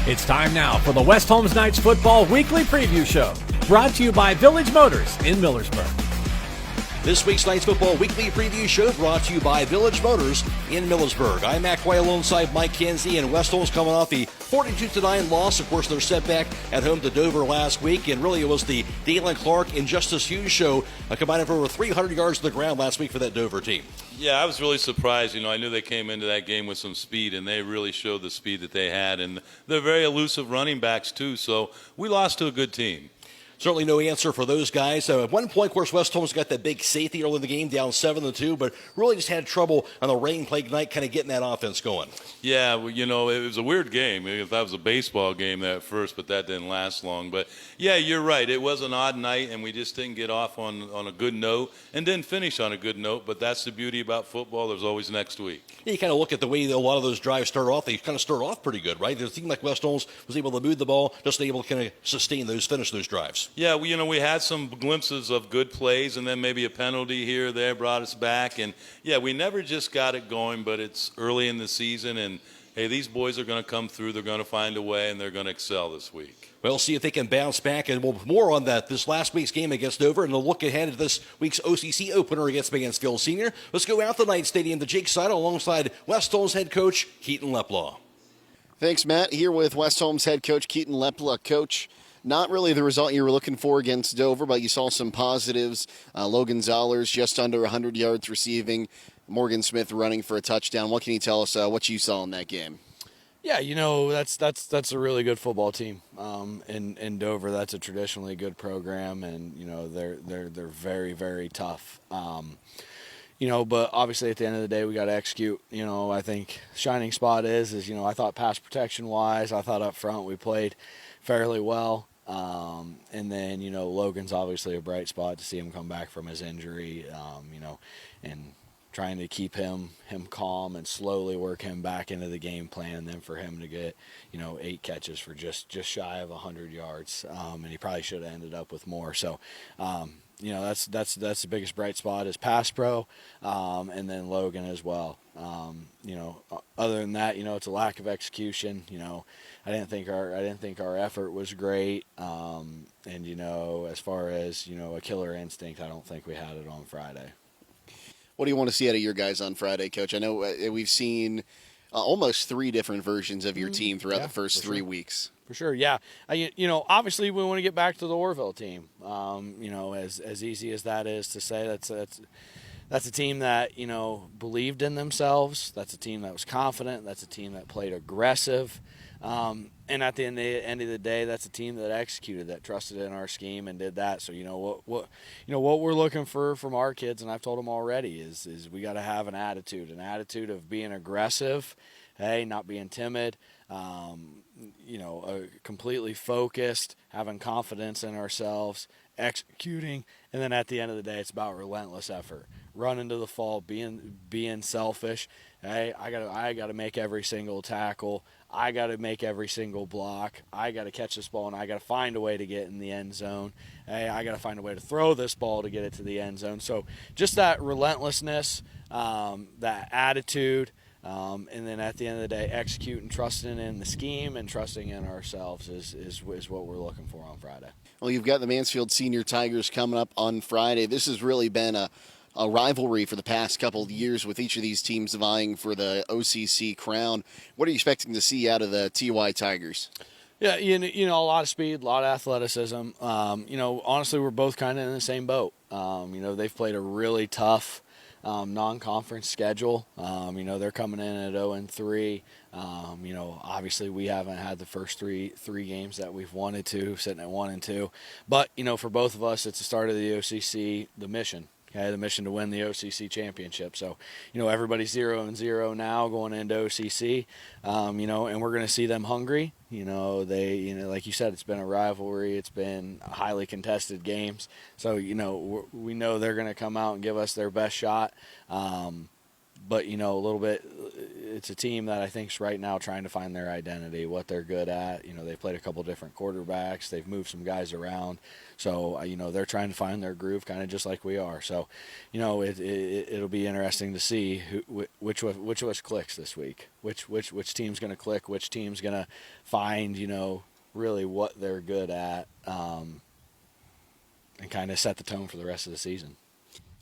It's time now for the West Holmes Knights Football Weekly Preview Show, brought to you by Village Motors in Millersburg. This week's Knights Football Weekly Preview Show brought to you by Village Motors in Millersburg. I'm Matt Quay alongside Mike Kinsey, and West Holmes coming off the 42-9 loss. Of course, their setback at home to Dover last week, and really it was the Dalen Clark and Justice Hughes show, combining for over 300 yards to the ground last week for that Dover team. Yeah, I was really surprised. I knew they came into that game with some speed, and they really showed the speed that they had. And they're very elusive running backs, too. So we lost to a good team. Certainly no answer for those guys. At one point, of course, West Holmes got that big safety early in the game, down 7-2, but really just had trouble on the rain-plagued night kind of getting that offense going. Yeah, well, it was a weird game. If that was a baseball game at first, but that didn't last long. But, yeah, you're right. It was an odd night, and we just didn't get off on a good note and didn't finish on a good note. But that's the beauty about football. There's always next week. Yeah, you kind of look at the way a lot of those drives start off. They kind of start off pretty good, right? It seemed like West Holmes was able to move the ball, just able to kind of finish those drives. Yeah, we had some glimpses of good plays, and then maybe a penalty here or there brought us back. And, yeah, we never just got it going, but it's early in the season, and, hey, these boys are going to come through. They're going to find a way, and they're going to excel this week. Well, see if they can bounce back, and we'll more on that this last week's game against Dover, and a look ahead at this week's OCC opener against Mansfield Senior. Let's go out the Knight Stadium to Jake Seidel alongside West Holmes head coach Keaton Leplaw. Thanks, Matt. Here with West Holmes head coach Keaton Leplaw. Coach, not really the result you were looking for against Dover, but you saw some positives. Logan Zollers just under 100 yards receiving. Morgan Smith running for a touchdown. What can you tell us what you saw in that game? Yeah, that's a really good football team. In Dover, that's a traditionally good program, and they're very, very tough. But obviously at the end of the day, we got to execute. I think shining spot is I thought pass protection wise, I thought up front we played fairly well. And then, Logan's obviously a bright spot to see him come back from his injury, and trying to keep him calm and slowly work him back into the game plan. And then for him to get, 8 catches for just shy of 100 yards. And he probably should have ended up with more. So, that's the biggest bright spot is pass pro, and then Logan as well. Other than that, it's a lack of execution. I didn't think our effort was great. And as far as a killer instinct, I don't think we had it on Friday. What do you want to see out of your guys on Friday, Coach? I know we've seen almost 3 different versions of your team throughout the first 3 weeks. For sure, yeah. Obviously we want to get back to the Orville team. As easy as that is to say, that's a team that believed in themselves. That's a team that was confident. That's a team that played aggressive. And at the end of the day, that's a team that executed, that trusted in our scheme and did that. So what we're looking for from our kids, and I've told them already, is we got to have an attitude of being aggressive, not being timid, completely focused, having confidence in ourselves, executing, and then at the end of the day, it's about relentless effort, running to the fall, being selfish. Hey, I got to make every single tackle. I got to make every single block. I got to catch this ball, and I got to find a way to get in the end zone. Hey, I got to find a way to throw this ball to get it to the end zone. So just that relentlessness, that attitude, and then at the end of the day, executing, trusting in the scheme and trusting in ourselves is what we're looking for on Friday. Well, you've got the Mansfield Senior Tigers coming up on Friday. This has really been a rivalry for the past couple of years with each of these teams vying for the OCC crown. What are you expecting to see out of the TY Tigers? Yeah, a lot of speed, a lot of athleticism. Honestly, we're both kind of in the same boat. They've played a really tough non-conference schedule. They're coming in at 0-3. Obviously we haven't had the first three games that we've wanted to, sitting at 1-2. But, for both of us, it's the start of the OCC, the mission. Okay, the mission to win the OCC championship. So, everybody's 0-0 now going into OCC, and we're going to see them hungry. Like you said, it's been a rivalry. It's been highly contested games. So, we know they're going to come out and give us their best shot. But, you know, a little bit, it's a team that I think's right now trying to find their identity, what they're good at. You know, they've played a couple different quarterbacks. They've moved some guys around. So, you know, they're trying to find their groove kind of just like we are. So, you know, it'll be interesting to see which of us clicks this week. Which team's going to click, which team's going to find, you know, really what they're good at, and kind of set the tone for the rest of the season.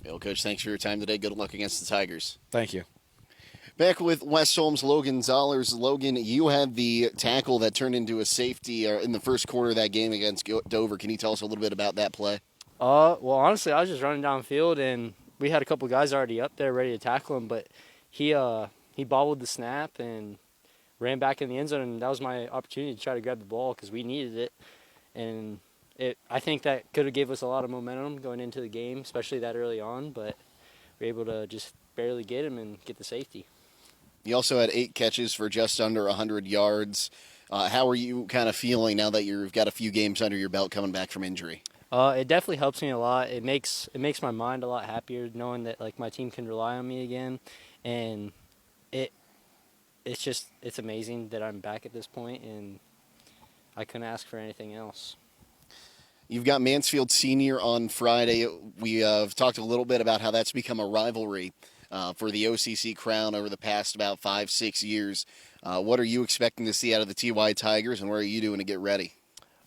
Well, Coach, thanks for your time today. Good luck against the Tigers. Thank you. Back with West Holmes, Logan Zollers. Logan, you had the tackle that turned into a safety in the first quarter of that game against Dover. Can you tell us a little bit about that play? Well, honestly, I was just running downfield, and we had a couple guys already up there ready to tackle him, but he bobbled the snap and ran back in the end zone, and that was my opportunity to try to grab the ball because we needed it. And I think that could have gave us a lot of momentum going into the game, especially that early on, but we were able to just barely get him and get the safety. You also had 8 catches for just under 100 yards. How are you kind of feeling now that you've got a few games under your belt coming back from injury? It definitely helps me a lot. It makes my mind a lot happier knowing that like my team can rely on me again, and it's amazing that I'm back at this point, and I couldn't ask for anything else. You've got Mansfield Senior on Friday. We have talked a little bit about how that's become a rivalry for the OCC crown over the past about 5-6 years. What are you expecting to see out of the TY Tigers, and what are you doing to get ready?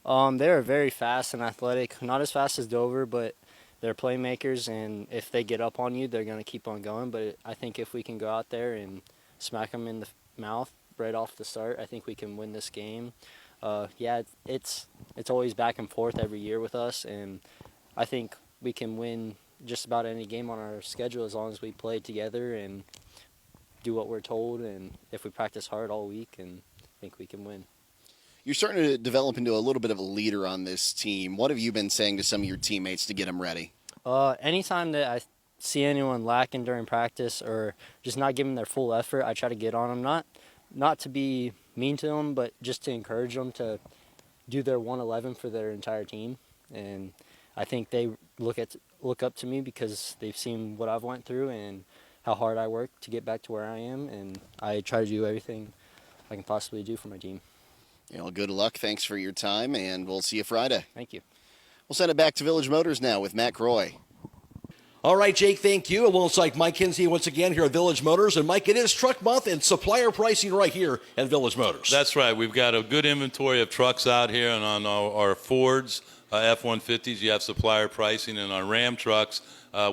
They're very fast and athletic. Not as fast as Dover, but they're playmakers, and if they get up on you, they're going to keep on going. But I think if we can go out there and smack them in the mouth right off the start, I think we can win this game. It's always back and forth every year with us, and I think we can win just about any game on our schedule as long as we play together and do what we're told, and if we practice hard all week, and I think we can win. You're starting to develop into a little bit of a leader on this team. What have you been saying to some of your teammates to get them ready? Anytime that I see anyone lacking during practice or just not giving their full effort, I try to get on them. Not to be mean to them, but just to encourage them to do their 111 for their entire team. And I think they look up to me because they've seen what I've went through and how hard I work to get back to where I am. And I try to do everything I can possibly do for my team. You know, good luck. Thanks for your time, and we'll see you Friday. Thank you. We'll send it back to Village Motors now with Matt Croy. All right, Jake, thank you. Alongside Mike Kinsey once again here at Village Motors. And, Mike, it is truck month and supplier pricing right here at Village Motors. That's right. We've got a good inventory of trucks out here, and on our Fords, F-150s, you have supplier pricing, and on Ram trucks,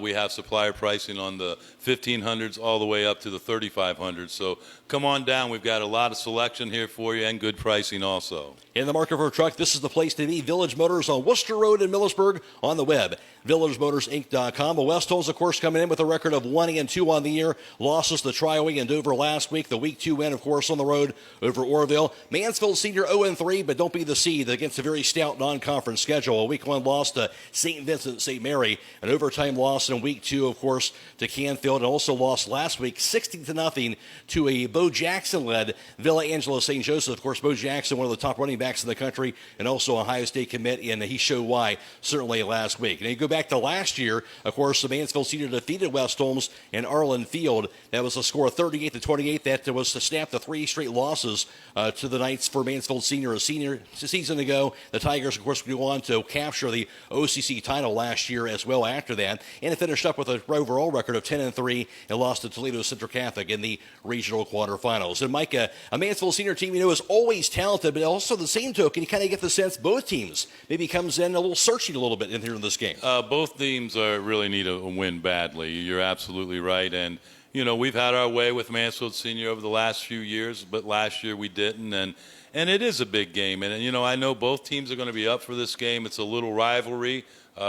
we have supplier pricing on the 1500s all the way up to the 3500s. So come on down. We've got a lot of selection here for you and good pricing also. In the market for a truck, this is the place to be. Village Motors on Worcester Road in Millersburg, on the web, villagemotorsinc.com. The West Holmes, of course, coming in with a record of 1-2 on the year. Losses to Tri-Wing and Dover last week. The Week 2 win, of course, on the road over Orville. Mansfield Senior 0-3, but don't be deceived against a very stout non-conference schedule. A Week 1 loss to St. Vincent St. Mary. An overtime loss in Week 2, of course, to Canfield. And also lost last week 60-0 to a Bo Jackson-led Villa Angela St. Joseph. Of course, Bo Jackson, one of the top running backs in the country, and also Ohio State commit, and he showed why certainly last week. And you go back to last year, of course, the Mansfield Senior defeated West Holmes in Arlen Field. That was a score of 38-28. That was to snap the 3 straight losses to the Knights for Mansfield Senior. A season ago, the Tigers, of course, would go on to capture the OCC title last year as well after that, and it finished up with an overall record of 10-3 and lost to Toledo Central Catholic in the regional quarterfinals. And Mike, a Mansfield Senior team, is always talented, but also the same token, you kind of get the sense both teams maybe comes in a little searching a little bit in here in this game. Both teams really need a win badly. You're absolutely right. And, we've had our way with Mansfield Senior over the last few years, but last year we didn't. And it is a big game. And, I know both teams are going to be up for this game. It's a little rivalry.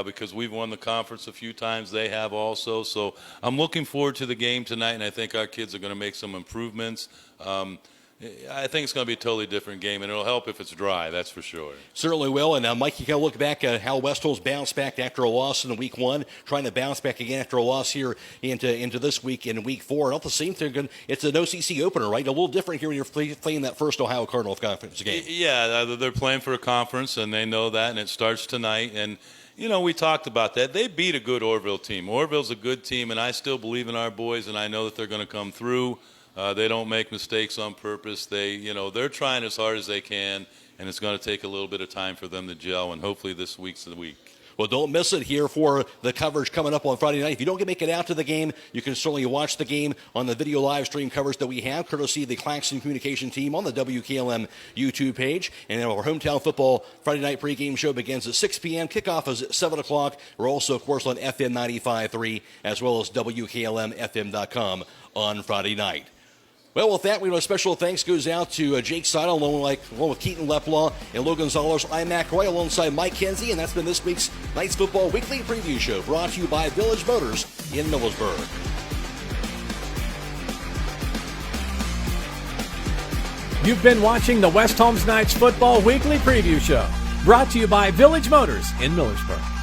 Because we've won the conference a few times. They have also. So I'm looking forward to the game tonight, and I think our kids are going to make some improvements. I think it's going to be a totally different game, and it'll help if it's dry, that's for sure. Certainly will. And Mike, you can look back at how West Holmes bounced back after a loss in Week 1, trying to bounce back again after a loss here into this week in Week 4. And all the same thing, it's an OCC opener, right? A little different here when you're playing that first Ohio Cardinal conference game. Yeah, they're playing for a conference, and they know that, and it starts tonight. And You know, we talked about that. They beat a good Orville team. Orville's a good team, and I still believe in our boys, and I know that they're going to come through. They don't make mistakes on purpose. They're trying as hard as they can, and it's going to take a little bit of time for them to gel, and hopefully this week's the week. Well, don't miss it here for the coverage coming up on Friday night. If you don't make it out to the game, you can certainly watch the game on the video live stream coverage that we have, courtesy of the Claxton Communication team on the WKLM YouTube page. And then our hometown football Friday night pregame show begins at 6 p.m. Kickoff is at 7 o'clock. We're also, of course, on FM 95.3 as well as WKLM-FM.com on Friday night. Well, with that, we know a special thanks goes out to Jake Seidel, along with Keaton Leplaw and Logan Zollers. I'm Mac Roy, alongside Mike Kenzie, and that's been this week's Knights Football Weekly Preview Show, brought to you by Village Motors in Millersburg. You've been watching the West Holmes Knights Football Weekly Preview Show, brought to you by Village Motors in Millersburg.